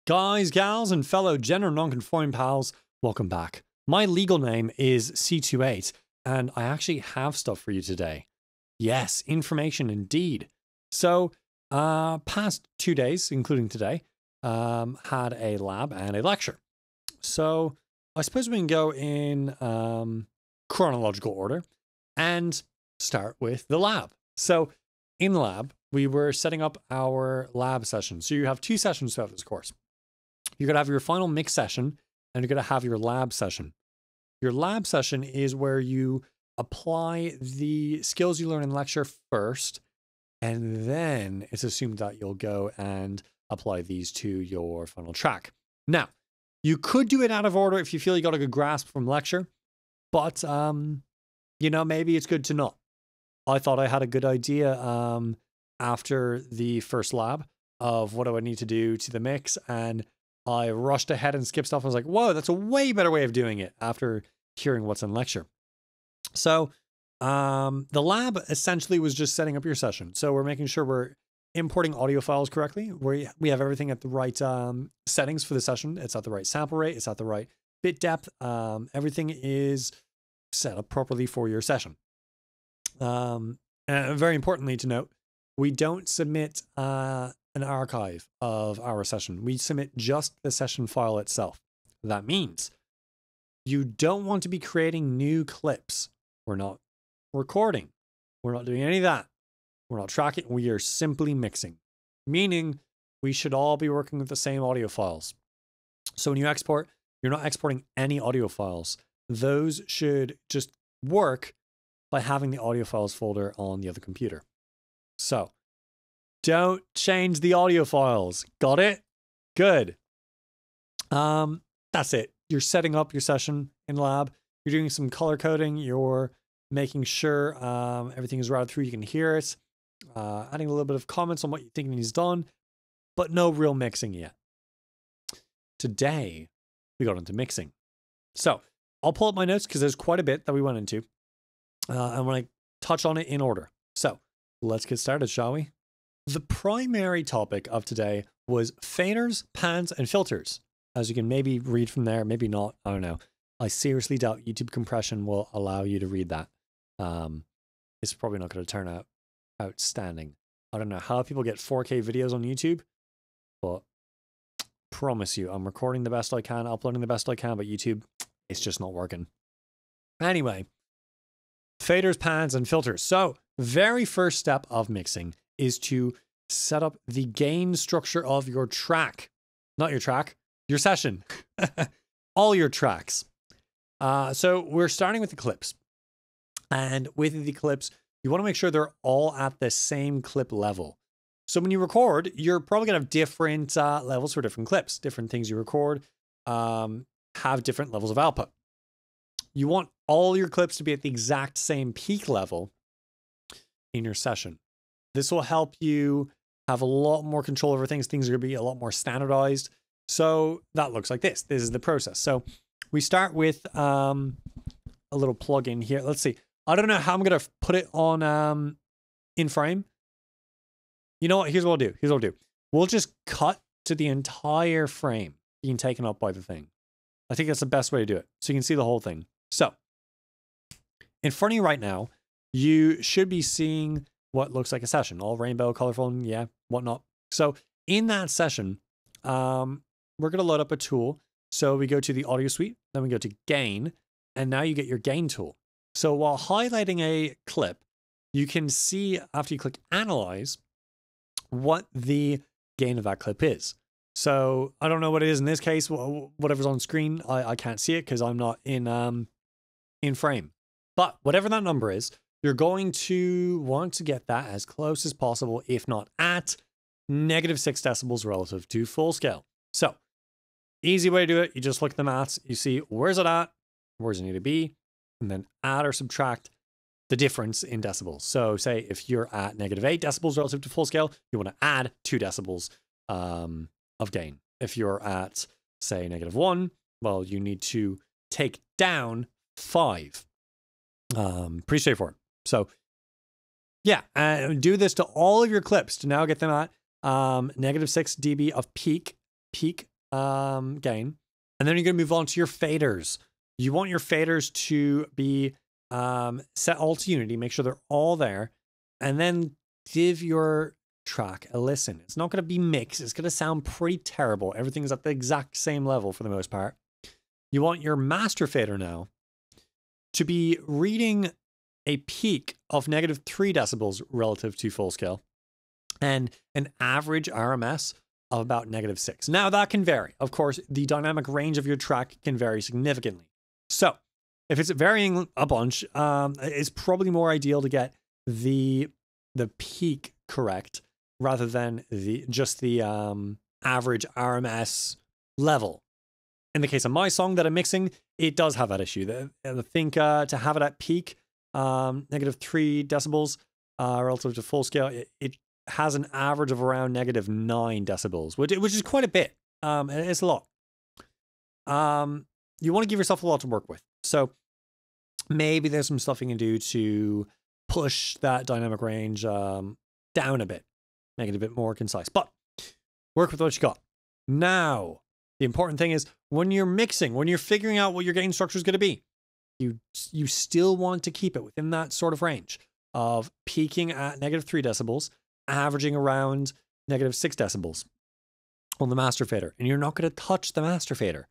Guys, gals, and fellow gender non-conforming pals, welcome back. My legal name is C28, and I actually have stuff for you today. Yes, information indeed. So, past 2 days, including today, had a lab and a lecture. So, I suppose we can go in chronological order and start with the lab. So, in the lab, we were setting up our lab session. So, you have 2 sessions throughout this course. You're going to have your final mix session, and you're going to have your lab session. Your lab session is where you apply the skills you learn in lecture first, and then it's assumed that you'll go and apply these to your final track. Now, you could do it out of order if you feel you got a good grasp from lecture, but, you know, maybe it's good to not. I thought I had a good idea after the first lab of what I would need to do to the mix, and I rushed ahead and skipped stuff. I was like, whoa, that's a way better way of doing it after hearing what's in lecture. So the lab essentially was just setting up your session. So we're making sure we're importing audio files correctly. We have everything at the right settings for the session. It's at the right sample rate. It's at the right bit depth. Everything is set up properly for your session. And very importantly to note, we don't submit an archive of our session. We submit just the session file itself. That means you don't want to be creating new clips. We're not recording. We're not doing any of that. We're not tracking. We are simply mixing, meaning we should all be working with the same audio files. So when you export, you're not exporting any audio files. Those should just work by having the audio files folder on the other computer. So don't change the audio files. Got it? Good. That's it. You're setting up your session in lab. You're doing some color coding. You're making sure everything is routed through. You can hear it. Adding a little bit of comments on what you think needs done, but no real mixing yet. Today, we got into mixing. So I'll pull up my notes because there's quite a bit that we went into. I want to touch on it in order. So let's get started, shall we? The primary topic of today was faders, pans, and filters. As you can maybe read from there, maybe not, I don't know. I seriously doubt YouTube compression will allow you to read that. It's probably not going to turn out outstanding. I don't know how people get 4K videos on YouTube, but promise you, I'm recording the best I can, uploading the best I can, but YouTube, it's just not working. Anyway, faders, pans, and filters. So, very first step of mixing is to set up the gain structure of your track. Not your track, your session. All your tracks. So we're starting with the clips. And with the clips, you want to make sure they're all at the same clip level. So when you record, you're probably going to have different levels for different clips. Different things you record have different levels of output. You want all your clips to be at the exact same peak level in your session. This will help you have a lot more control over things. Things are going to be a lot more standardized. So that looks like this. This is the process. So we start with a little plugin here. Let's see. I don't know how I'm going to put it on in frame. You know what? Here's what I'll do. We'll just cut to the entire frame being taken up by the thing. I think that's the best way to do it. So you can see the whole thing. So in front of you right now, you should be seeing what looks like a session, all rainbow, colorful, and yeah, whatnot. So in that session, we're going to load up a tool. So we go to the audio suite, then we go to gain, and now you get your gain tool. So while highlighting a clip, you can see after you click analyze what the gain of that clip is. So I don't know what it is in this case, whatever's on screen, I can't see it because I'm not in frame. But whatever that number is, you're going to want to get that as close as possible, if not at -6 decibels relative to full scale. So easy way to do it. You just look at the maths. You see where's it at, where's it need to be, and then add or subtract the difference in decibels. So say if you're at -8 decibels relative to full scale, you want to add 2 decibels of gain. If you're at say -1, well, you need to take down 5. Pretty straightforward. So yeah, do this to all of your clips to now get them at -6 dB of peak gain. And then you're going to move on to your faders. You want your faders to be set all to unity, make sure they're all there, and then give your track a listen. It's not going to be mixed. It's going to sound pretty terrible. Everything's at the exact same level for the most part. You want your master fader now to be reading a peak of -3 decibels relative to full scale and an average RMS of about -6. Now that can vary. Of course, the dynamic range of your track can vary significantly. So if it's varying a bunch, it's probably more ideal to get the peak correct rather than just the average RMS level. In the case of my song that I'm mixing, it does have that issue. I think to have it at peak, -3 decibels relative to full scale, it has an average of around -9 decibels, which is quite a bit. It's a lot. You want to give yourself a lot to work with. So maybe there's some stuff you can do to push that dynamic range down a bit, make it a bit more concise. But work with what you got. Now, the important thing is when you're mixing, when you're figuring out what your gain structure is going to be, you still want to keep it within that sort of range of peaking at -3 decibels, averaging around -6 decibels on the master fader. And you're not going to touch the master fader.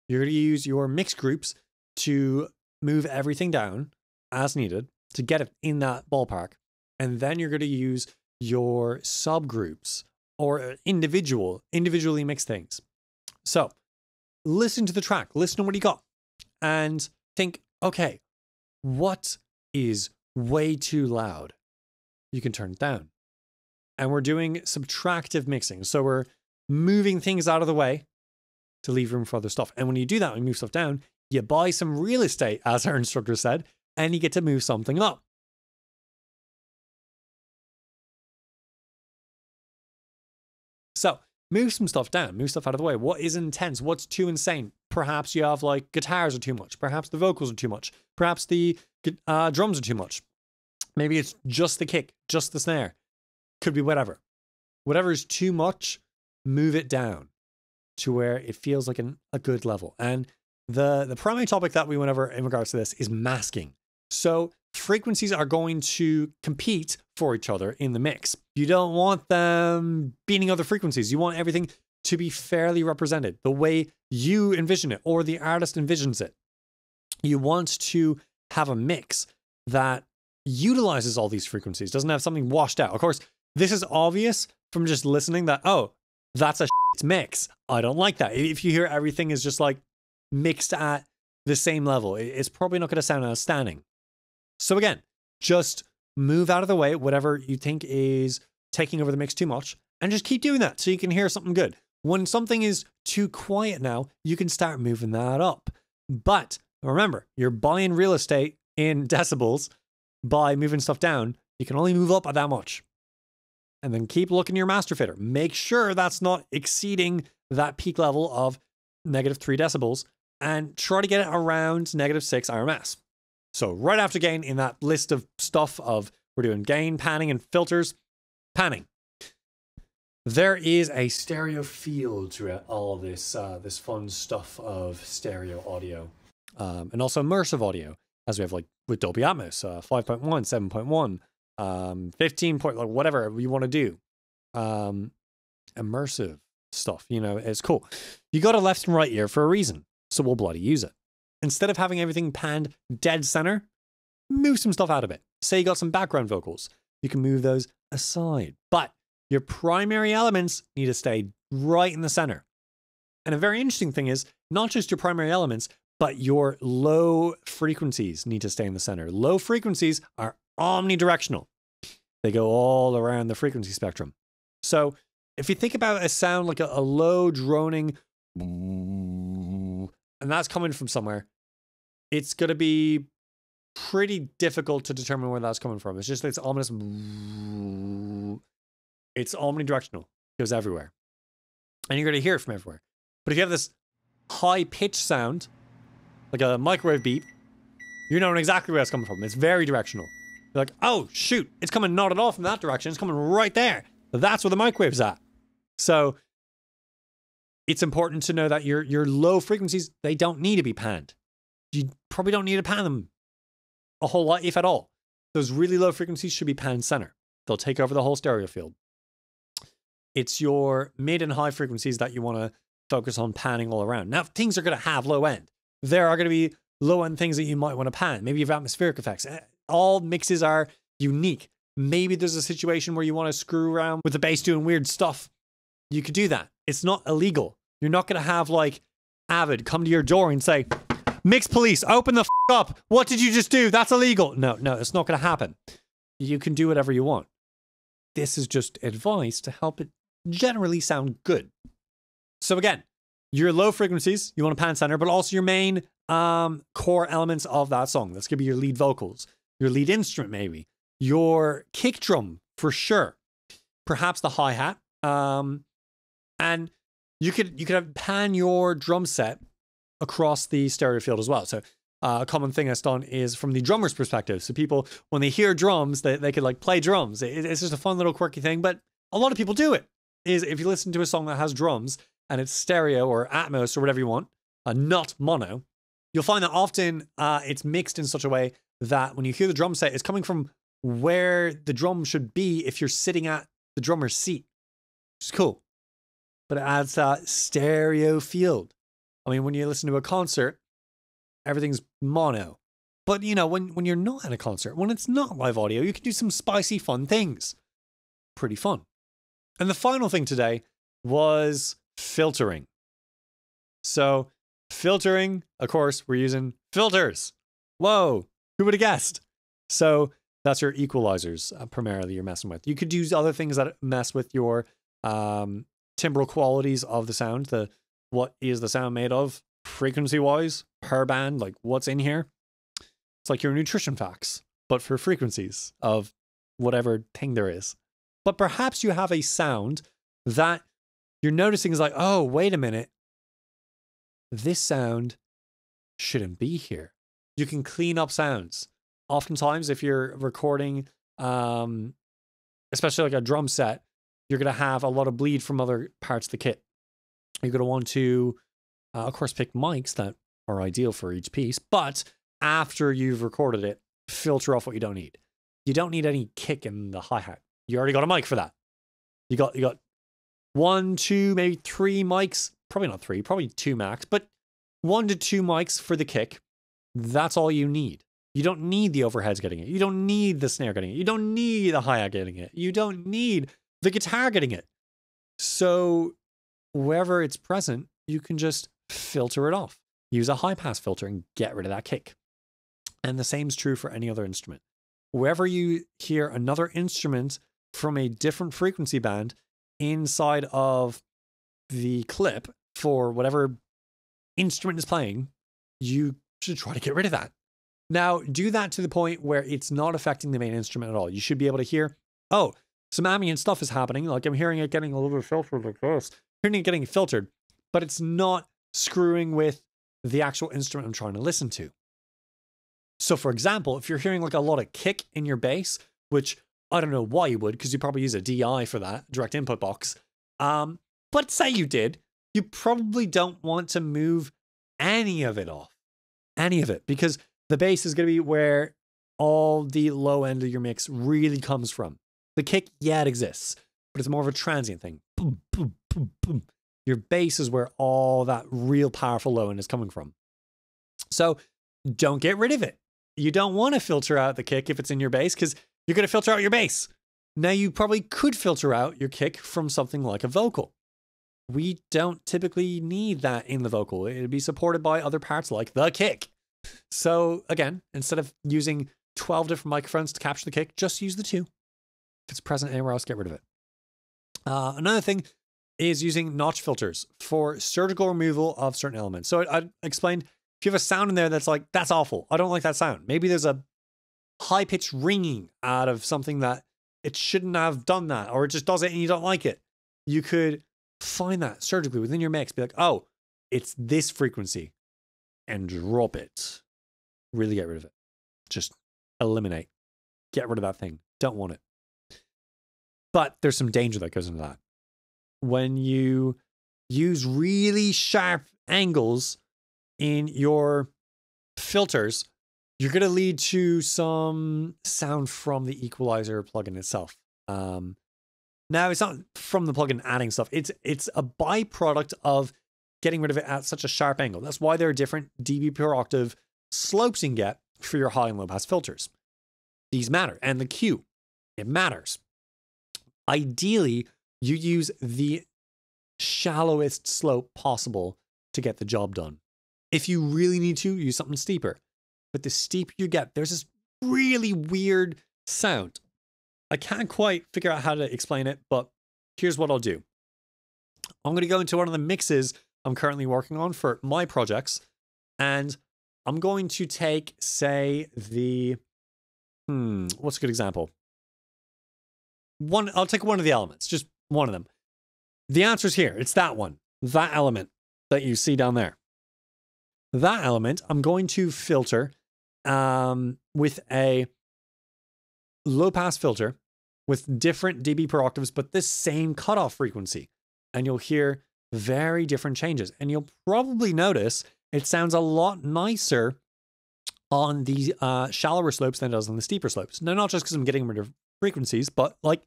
You're going to use your mix groups to move everything down as needed to get it in that ballpark. And then you're going to use your subgroups or individually mix things. So listen to the track, listen to what you got, and think, okay, what is way too loud? You can turn it down. And we're doing subtractive mixing. So we're moving things out of the way to leave room for other stuff. And when you do that, when you move stuff down, you buy some real estate, as our instructor said, and you get to move something up. So move some stuff down, move stuff out of the way. What is intense? What's too insane? Perhaps you have like guitars are too much. Perhaps the vocals are too much. Perhaps the drums are too much. Maybe it's just the kick, just the snare. Could be whatever. Whatever is too much, move it down to where it feels like a good level. And the primary topic that we went over in regards to this is masking. So frequencies are going to compete for each other in the mix. You don't want them beating other frequencies. You want everything to be fairly represented the way you envision it or the artist envisions it. You want to have a mix that utilizes all these frequencies, doesn't have something washed out. Of course, this is obvious from just listening that, oh, that's a mix. I don't like that. If you hear everything is just like mixed at the same level, it's probably not going to sound outstanding. So again, just move out of the way, whatever you think is taking over the mix too much, and just keep doing that so you can hear something good. When something is too quiet now, you can start moving that up. But remember, you're buying real estate in decibels by moving stuff down. You can only move up at that much. And then keep looking at your master fader. Make sure that's not exceeding that peak level of -3 decibels and try to get it around -6 RMS. So right after gain in that list of stuff of we're doing gain, panning, and filters, panning. There is a stereo feel to all of this, this fun stuff of stereo audio and also immersive audio, as we have like with Dolby Atmos, 5.1, 7.1, 15 point, like whatever you want to do. Immersive stuff, you know, it's cool. You got a left and right ear for a reason, so we'll bloody use it. Instead of having everything panned dead center, move some stuff out of it. Say you got some background vocals, you can move those aside. But your primary elements need to stay right in the center. And a very interesting thing is not just your primary elements, but your low frequencies need to stay in the center. Low frequencies are omnidirectional. They go all around the frequency spectrum. So if you think about a sound like a low droning, and that's coming from somewhere, it's going to be pretty difficult to determine where that's coming from. It's just, it's ominous. It's omnidirectional. It goes everywhere. And you're going to hear it from everywhere. But if you have this high-pitched sound, like a microwave beep, you know exactly where it's coming from. It's very directional. You're like, oh, shoot, it's coming not at all from that direction. It's coming right there. That's where the microwave's at. So it's important to know that your low frequencies, they don't need to be panned. You probably don't need to pan them a whole lot, if at all. Those really low frequencies should be panned center. They'll take over the whole stereo field. It's your mid and high frequencies that you want to focus on panning all around. Now, things are going to have low end. There are going to be low end things that you might want to pan. Maybe you have atmospheric effects. All mixes are unique. Maybe there's a situation where you want to screw around with the bass doing weird stuff. You could do that. It's not illegal. You're not going to have like Avid come to your door and say, "Mix police, open the up. What did you just do? That's illegal." No, it's not going to happen. You can do whatever you want. This is just advice to help it generally sound good. So again, your low frequencies, you want to pan center, but also your main core elements of that song. That's going to be your lead vocals, your lead instrument maybe, your kick drum for sure, perhaps the hi-hat. And you could have pan your drum set across the stereo field as well. So a common thing that's done is from the drummer's perspective. So people, when they hear drums, they could like play drums. It's just a fun little quirky thing, but a lot of people do it. Is if you listen to a song that has drums and it's stereo or Atmos or whatever you want, not mono, you'll find that often it's mixed in such a way that when you hear the drum set, it's coming from where the drum should be if you're sitting at the drummer's seat, which is cool. But it adds that stereo field. I mean, when you listen to a concert, everything's mono. But, you know, when you're not at a concert, when it's not live audio, you can do some spicy, fun things. Pretty fun. And the final thing today was filtering. So filtering, of course, we're using filters. Whoa, who would have guessed? So that's your equalizers primarily you're messing with. You could use other things that mess with your timbral qualities of the sound. What is the sound made of frequency-wise per band, like what's in here. It's like your nutrition facts, but for frequencies of whatever thing there is. But perhaps you have a sound that you're noticing is like, oh, wait a minute. This sound shouldn't be here. You can clean up sounds. Oftentimes, if you're recording, especially like a drum set, you're going to have a lot of bleed from other parts of the kit. You're going to want to, of course, pick mics that are ideal for each piece. But after you've recorded it, filter off what you don't need. You don't need any kick in the hi-hat. You already got a mic for that. You got 1, 2, maybe 3 mics. Probably not 3, probably 2 max, but 1 to 2 mics for the kick. That's all you need. You don't need the overheads getting it. You don't need the snare getting it. You don't need the hi-hat getting it. You don't need the guitar getting it. So wherever it's present, you can just filter it off. Use a high-pass filter and get rid of that kick. And the same is true for any other instrument. Wherever you hear another instrument from a different frequency band inside of the clip for whatever instrument is playing, you should try to get rid of that. Now, do that to the point where it's not affecting the main instrument at all. You should be able to hear, oh, some ambient stuff is happening. Like I'm hearing it getting a little bit filtered like this. Hearing it getting filtered, but it's not screwing with the actual instrument I'm trying to listen to. So for example, if you're hearing like a lot of kick in your bass, which I don't know why you would, because you probably use a DI for that, direct input box. But say you did, you probably don't want to move any of it off. Any of it, because the bass is going to be where all the low end of your mix really comes from. The kick, yeah, it exists, but it's more of a transient thing. Boom, boom, boom, boom. Your bass is where all that real powerful low end is coming from. So don't get rid of it. You don't want to filter out the kick if it's in your bass, because you're going to filter out your bass. Now, you probably could filter out your kick from something like a vocal. We don't typically need that in the vocal. It'd be supported by other parts like the kick. So again, instead of using 12 different microphones to capture the kick, just use the 2. If it's present anywhere else, get rid of it. Another thing is using notch filters for surgical removal of certain elements. So I explained, if you have a sound in there that's like, that's awful, I don't like that sound. Maybe there's a high-pitched ringing out of something that it shouldn't have done that, or it just does it and you don't like it. You could find that surgically within your mix, be like, oh, it's this frequency, and drop it. Really get rid of it. Just eliminate. Get rid of that thing. Don't want it. But there's some danger that goes into that. When you use really sharp angles in your filters, you're going to lead to some sound from the equalizer plugin itself. Now, it's not from the plugin adding stuff. It's a byproduct of getting rid of it at such a sharp angle. That's why there are different dB per octave slopes you can get for your high and low pass filters. These matter. And the Q, it matters. Ideally, you use the shallowest slope possible to get the job done. If you really need to, use something steeper. But the steeper you get, there's this really weird sound. I can't quite figure out how to explain it, but here's what I'll do. I'm going to go into one of the mixes I'm currently working on for my projects, and I'm going to take, say, the... what's a good example? I'll take one of the elements, just one of them. The answer's here. It's that one. That element that you see down there. That element, I'm going to filter with a low-pass filter with different dB per octaves, but this same cutoff frequency. And you'll hear very different changes. And you'll probably notice it sounds a lot nicer on the shallower slopes than it does on the steeper slopes. Now, not just because I'm getting rid of frequencies, but like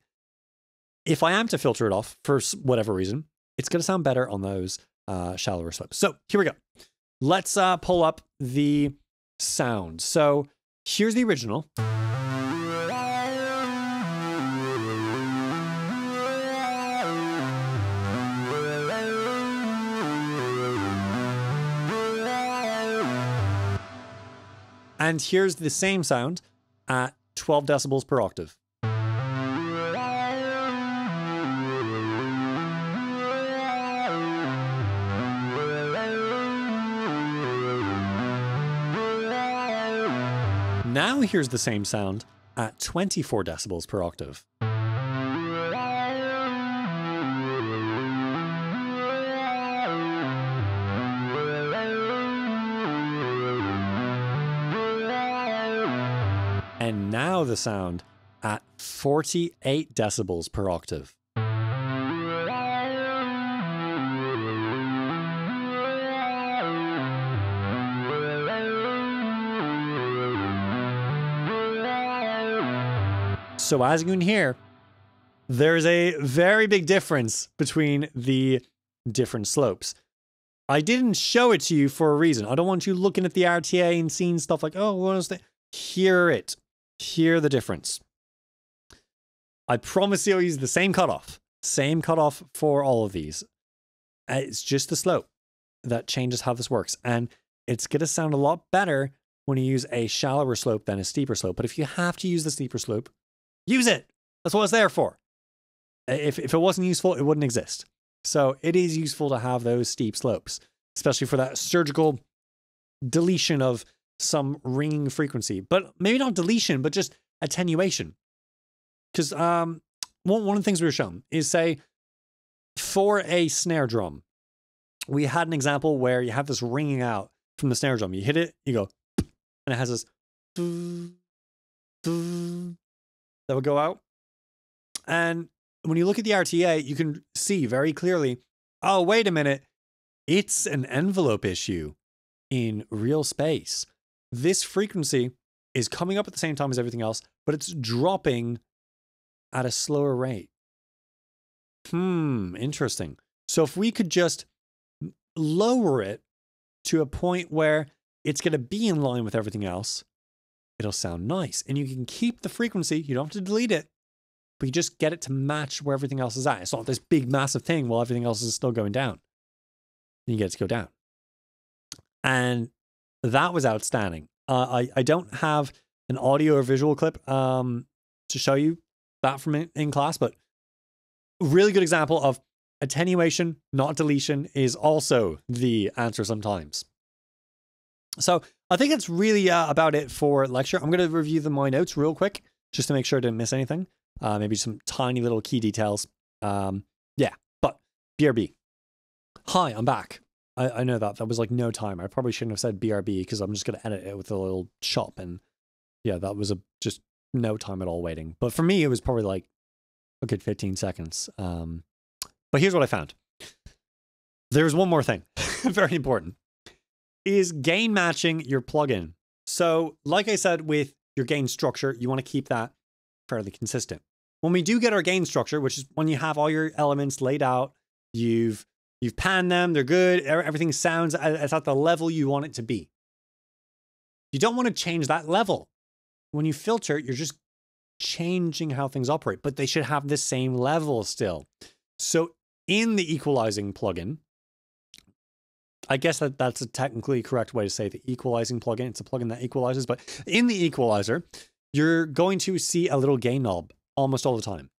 if I am to filter it off for whatever reason, it's going to sound better on those shallower slopes. So here we go. Let's pull up the sound. So here's the original. And here's the same sound at 12 decibels per octave. Now here's the same sound at 24 decibels per octave. And now the sound at 48 decibels per octave. So as you can hear, there's a very big difference between the different slopes. I didn't show it to you for a reason. I don't want you looking at the RTA and seeing stuff like, oh, what is that? Hear it. Hear the difference. I promise you'll use the same cutoff. Same cutoff for all of these. It's just the slope that changes how this works. And it's going to sound a lot better when you use a shallower slope than a steeper slope. But if you have to use the steeper slope, use it. That's what it's there for. If it wasn't useful, it wouldn't exist. So it is useful to have those steep slopes, especially for that surgical deletion of some ringing frequency. But maybe not deletion, but just attenuation. Because one of the things we were shown is, say, for a snare drum, we had an example where you have this ringing out from the snare drum. You hit it, you go, and it has this that would go out. And when you look at the RTA, you can see very clearly, oh, wait a minute, it's an envelope issue in real space. This frequency is coming up at the same time as everything else, but it's dropping at a slower rate. Interesting. So if we could just lower it to a point where it's going to be in line with everything else, it'll sound nice. And you can keep the frequency. You don't have to delete it, but you just get it to match where everything else is at. It's not this big, massive thing while everything else is still going down. And you get it to go down. And that was outstanding. I don't have an audio or visual clip to show you that from in class, but really good example of attenuation, not deletion, is also the answer sometimes. So I think that's really about it for lecture. I'm going to review my notes real quick just to make sure I didn't miss anything. Maybe some tiny little key details. Yeah, but BRB. Hi, I'm back. I know that was like no time. I probably shouldn't have said BRB because I'm just going to edit it with a little chop. And yeah, that was just no time at all waiting. But for me, it was probably like a good 15 seconds. But here's what I found. There's one more thing, very important, is gain matching your plugin. So like I said, with your gain structure, you want to keep that fairly consistent. When we do get our gain structure, which is when you have all your elements laid out, you've panned them, they're good, everything sounds it's at the level you want it to be. You don't want to change that level. When you filter, you're just changing how things operate, but they should have the same level still. So in the equalizing plugin, I guess that's a technically correct way to say the equalizing plugin. It's a plugin that equalizes, but in the equalizer, you're going to see a little gain knob almost all the time.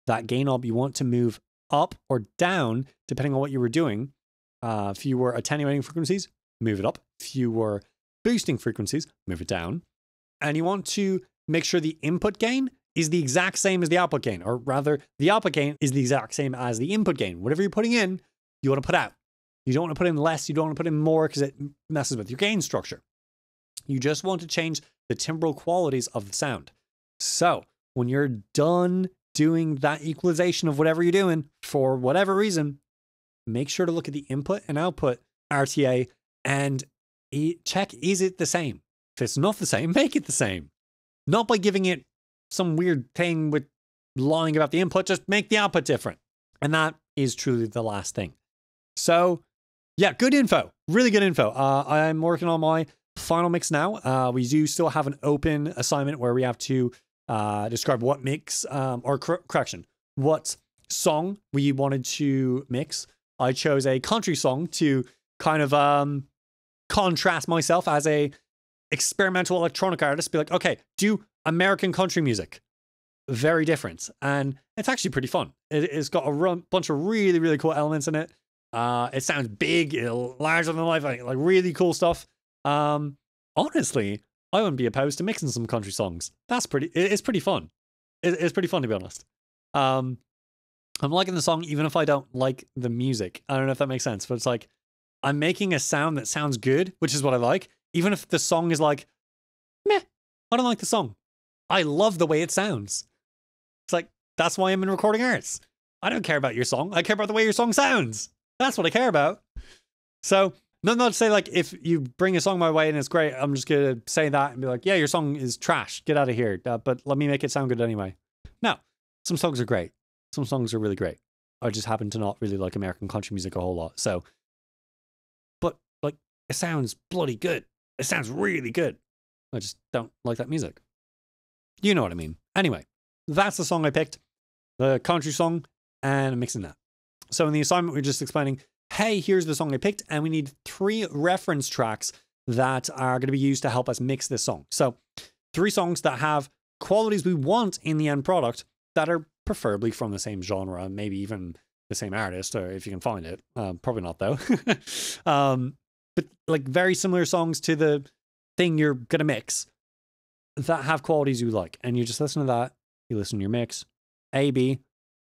That gain knob you want to move up or down depending on what you were doing. If you were attenuating frequencies, move it up. If you were boosting frequencies, move it down. And you want to make sure the input gain is the exact same as the output gain, or rather the output gain is the exact same as the input gain. Whatever you're putting in, you want to put out. You don't want to put in less, you don't want to put in more because it messes with your gain structure. You just want to change the timbral qualities of the sound. So when you're done doing that equalization of whatever you're doing, for whatever reason, make sure to look at the input and output RTA and check, is it the same? If it's not the same, make it the same. Not by giving it some weird thing with lying about the input, just make the output different. And that is truly the last thing. So yeah, good info, really good info. I'm working on my final mix now. We do still have an open assignment where we have to describe what mix, correction, what song we wanted to mix. I chose a country song to kind of contrast myself as a experimental electronic artist. Be like, okay, do American country music. Very different. And it's actually pretty fun. It's got a bunch of really, really cool elements in it. It sounds big, larger than life, like really cool stuff. Honestly, I wouldn't be opposed to mixing some country songs. It's pretty fun. It's pretty fun, to be honest. I'm liking the song even if I don't like the music. I don't know if that makes sense, but it's like I'm making a sound that sounds good, which is what I like. Even if the song is like, meh, I don't like the song. I love the way it sounds. It's like, that's why I'm in recording arts. I don't care about your song. I care about the way your song sounds. That's what I care about. So, not to say like, if you bring a song my way and it's great, I'm just going to say that and be like, yeah, your song is trash. Get out of here. But let me make it sound good anyway. No, some songs are great. Some songs are really great. I just happen to not really like American country music a whole lot. So, but like, it sounds bloody good. It sounds really good. I just don't like that music. You know what I mean. Anyway, that's the song I picked. The country song, and I'm mixing that. So in the assignment, we're just explaining, hey, here's the song I picked, and we need 3 reference tracks that are going to be used to help us mix this song. So 3 songs that have qualities we want in the end product that are preferably from the same genre, maybe even the same artist, or if you can find it. Probably not, though. But like very similar songs to the thing you're going to mix that have qualities you like. And you just listen to that. You listen to your mix. A, B,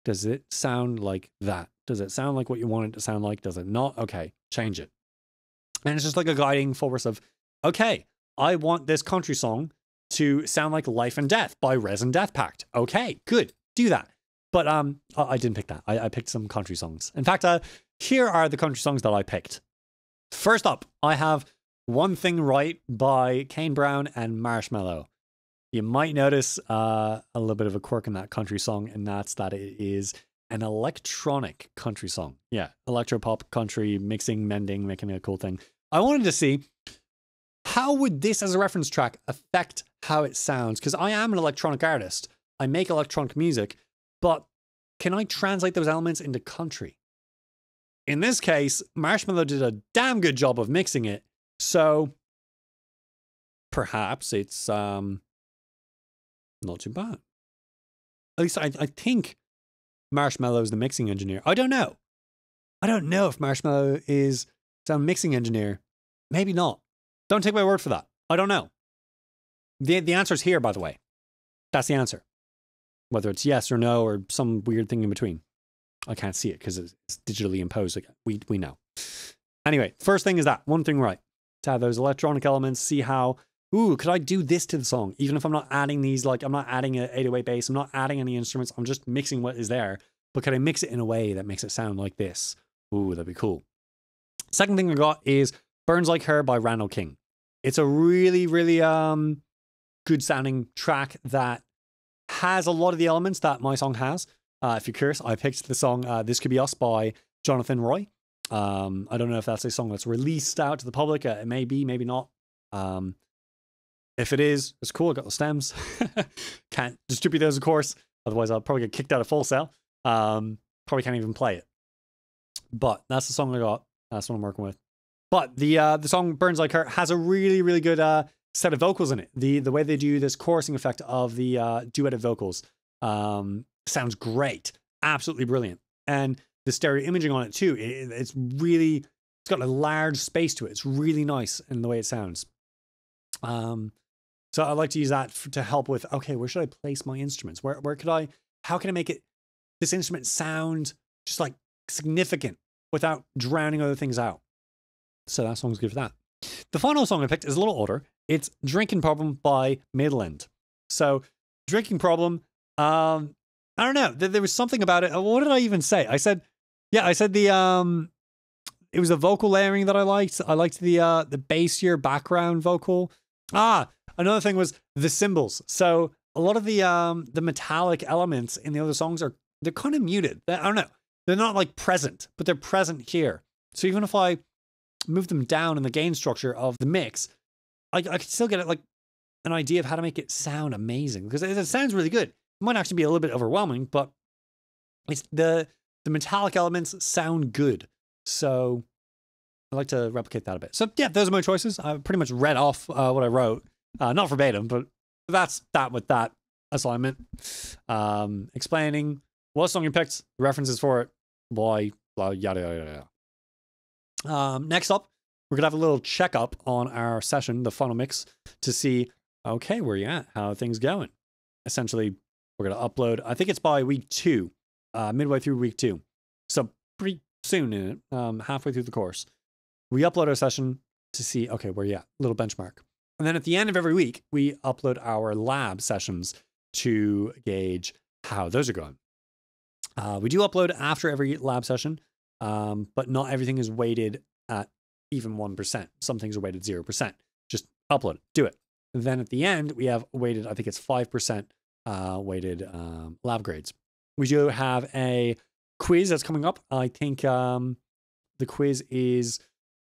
does it sound like that? Does it sound like what you want it to sound like? Does it not? Okay, change it. And it's just like a guiding force of, okay, I want this country song to sound like Life and Death by Resin Death Pact. Okay, good. Do that. But I didn't pick that. I picked some country songs. In fact, here are the country songs that I picked. First up, I have One Thing Right by Kane Brown and Marshmello. You might notice a little bit of a quirk in that country song, and that's that it is an electronic country song. Yeah, electropop country, mixing, mending, making a cool thing. I wanted to see how would this as a reference track affect how it sounds, because I am an electronic artist. I make electronic music, but can I translate those elements into country? In this case, Marshmello did a damn good job of mixing it, so perhaps it's not too bad. At least I think Marshmello is the mixing engineer. I don't know. I don't know if Marshmello is some mixing engineer. Maybe not. Don't take my word for that. I don't know. The answer's here, by the way. That's the answer. Whether it's yes or no or some weird thing in between. I can't see it because it's digitally imposed. Again. We know. Anyway, first thing is that. One thing right. To have those electronic elements, see how, ooh, could I do this to the song? Even if I'm not adding these, like I'm not adding an 808 bass, I'm not adding any instruments, I'm just mixing what is there. But can I mix it in a way that makes it sound like this? Ooh, that'd be cool. Second thing I got is Burns Like Her by Randall King. It's a really, really good sounding track that has a lot of the elements that my song has. If you're curious, I picked the song This Could Be Us by Jonathan Roy. I don't know if that's a song that's released out to the public. It may be, maybe not. If it is, it's cool. I got the stems. Can't distribute those, of course. Otherwise, I'll probably get kicked out of Full Sail. Probably can't even play it. But that's the song I got. That's what I'm working with. But the song Burns Like Her has a really, really good set of vocals in it. The way they do this chorusing effect of the duetted vocals sounds great. Absolutely brilliant. And the stereo imaging on it too, it's got a large space to it. It's really nice in the way it sounds. So I like to use that to help with, okay, where should I place my instruments? How can I make this instrument sound just like significant without drowning other things out? So that song's good for that. The final song I picked is a little older. It's Drinking Problem by Midland. So Drinking Problem, I don't know. There was something about it. What did I even say? I said it was the vocal layering that I liked. I liked the bassier background vocal. Another thing was the cymbals. So a lot of the metallic elements in the other songs they're kind of muted. I don't know. They're not like present, but they're present here. So even if I move them down in the gain structure of the mix, I could still get like an idea of how to make it sound amazing, because it sounds really good. It might actually be a little bit overwhelming, but it's the metallic elements sound good. So I like to replicate that a bit. So yeah, those are my choices. I pretty much read off what I wrote. Not verbatim, but that's that with that assignment. Explaining what song you picked, the references for it, why, blah, yada, yada, yada. Next up, we're going to have a little checkup on our session, the funnel mix, to see, okay, where you at? How are things going? Essentially, we're going to upload, I think it's by week 2, midway through week 2. So pretty soon in it, halfway through the course. We upload our session to see, okay, where you at? Little benchmark. And then at the end of every week, we upload our lab sessions to gauge how those are going. We do upload after every lab session, but not everything is weighted at even 1%. Some things are weighted 0%. Just upload it, do it. And then at the end, we have weighted, I think it's 5% weighted lab grades. We do have a quiz that's coming up. I think the quiz is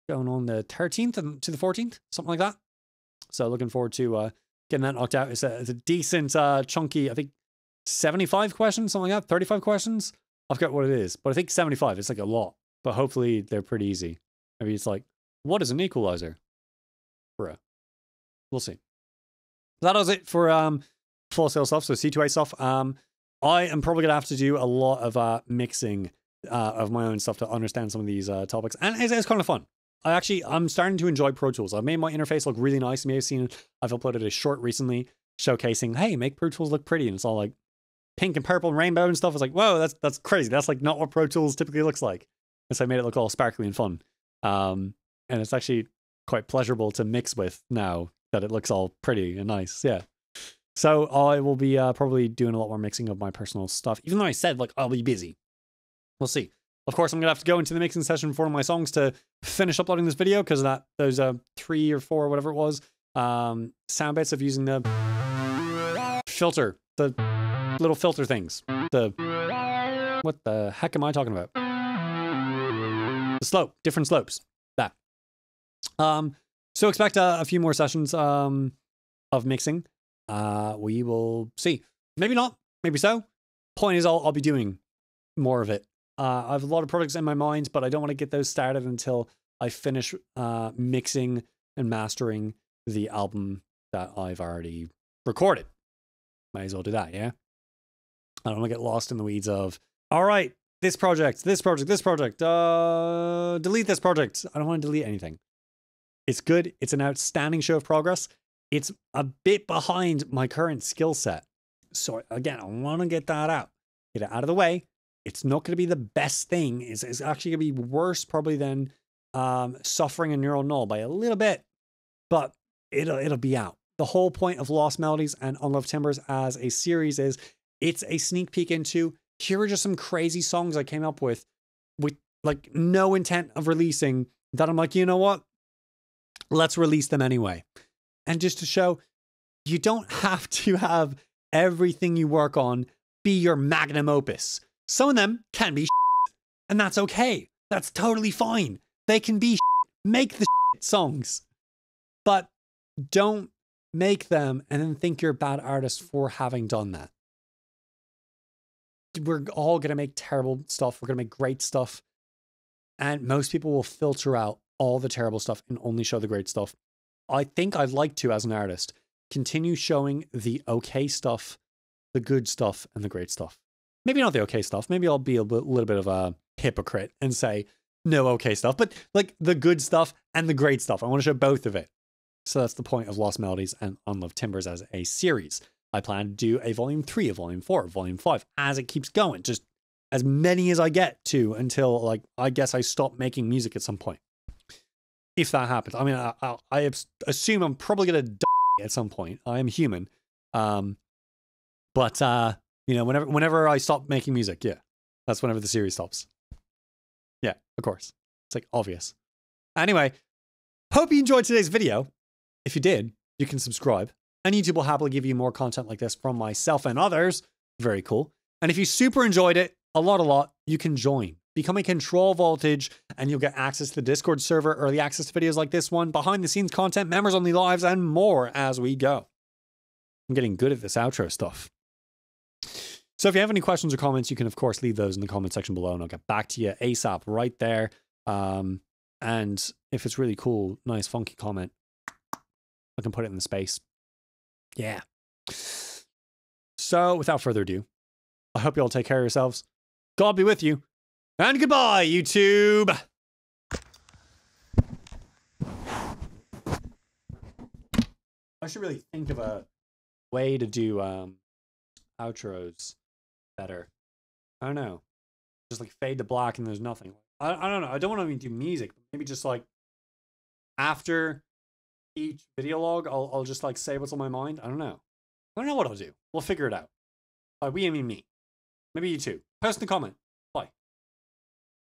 going on the 13th to the 14th, something like that. So looking forward to getting that knocked out. It's a decent, chunky, I think 75 questions, something like that, 35 questions. I forget what it is, but I think 75. It's like a lot, but hopefully they're pretty easy. Maybe it's like, what is an equalizer? Bruh. We'll see. That was it for Full Sail stuff, so C2A stuff. I am probably going to have to do a lot of mixing of my own stuff to understand some of these topics, and it's kind of fun. I'm starting to enjoy Pro Tools. I've made my interface look really nice. You may have seen I've uploaded a short recently showcasing, hey, make Pro Tools look pretty, and it's all like pink and purple and rainbow and stuff. It's like, whoa, that's crazy. That's like not what Pro Tools typically looks like. And so I made it look all sparkly and fun. And it's actually quite pleasurable to mix with now that it looks all pretty and nice. Yeah. So I will be probably doing a lot more mixing of my personal stuff, even though I said like I'll be busy. We'll see. Of course, I'm gonna have to go into the mixing session for one of my songs to finish uploading this video, because of those 3 or 4, whatever it was, sound bits of using the filter, the little filter things. What the heck am I talking about? The slope, different slopes. That. So expect a few more sessions of mixing. We will see. Maybe not. Maybe so. Point is, I'll be doing more of it. I have a lot of projects in my mind, but I don't want to get those started until I finish mixing and mastering the album that I've already recorded. Might as well do that, yeah? I don't want to get lost in the weeds of, all right, this project, delete this project. I don't want to delete anything. It's good. It's an outstanding show of progress. It's a bit behind my current skill set. So again, I want to get that out. Get it out of the way. It's not going to be the best thing. It's actually going to be worse probably than Suffering a Neural Null by a little bit, but it'll be out. The whole point of Lost Melodies and Unloved Timbers as a series is it's a sneak peek into, here are just some crazy songs I came up with like no intent of releasing that I'm like, you know what? Let's release them anyway. And just to show, you don't have to have everything you work on be your magnum opus. Some of them can be shit, and that's okay. That's totally fine. They can be shit. Make the shit songs. But don't make them and then think you're a bad artist for having done that. We're all going to make terrible stuff. We're going to make great stuff. And most people will filter out all the terrible stuff and only show the great stuff. I think I'd like to, as an artist, continue showing the okay stuff, the good stuff, and the great stuff. Maybe not the okay stuff. Maybe I'll be a little bit of a hypocrite and say no okay stuff, but like the good stuff and the great stuff. I want to show both of it. So that's the point of Lost Melodies and Unloved Timbers as a series. I plan to do a volume 3, a volume 4, a volume 5 as it keeps going. Just as many as I get to until, like, I guess I stop making music at some point. If that happens. I mean, I assume I'm probably going to die at some point. I am human. But you know, whenever I stop making music, yeah, that's whenever the series stops. Yeah, of course. It's like obvious. Anyway, hope you enjoyed today's video. If you did, you can subscribe. And YouTube will happily give you more content like this from myself and others. Very cool. And if you super enjoyed it, a lot, you can join. Become a Control Voltage, and you'll get access to the Discord server, early access to videos like this one, behind the scenes content, members only lives, and more as we go. I'm getting good at this outro stuff. So if you have any questions or comments, you can of course leave those in the comment section below, and I'll get back to you ASAP right there. And if it's really cool, nice, funky comment, I can put it in the space. Yeah. So without further ado, I hope you all take care of yourselves. God be with you. And goodbye, YouTube. I should really think of a way to do outros better. I don't know. Just like fade to black and there's nothing. I don't know. I don't want to even do music. Maybe just like after each video log, I'll just like say what's on my mind. I don't know. I don't know what I'll do. We'll figure it out. By we, I mean me. Maybe you too. Post in the comment.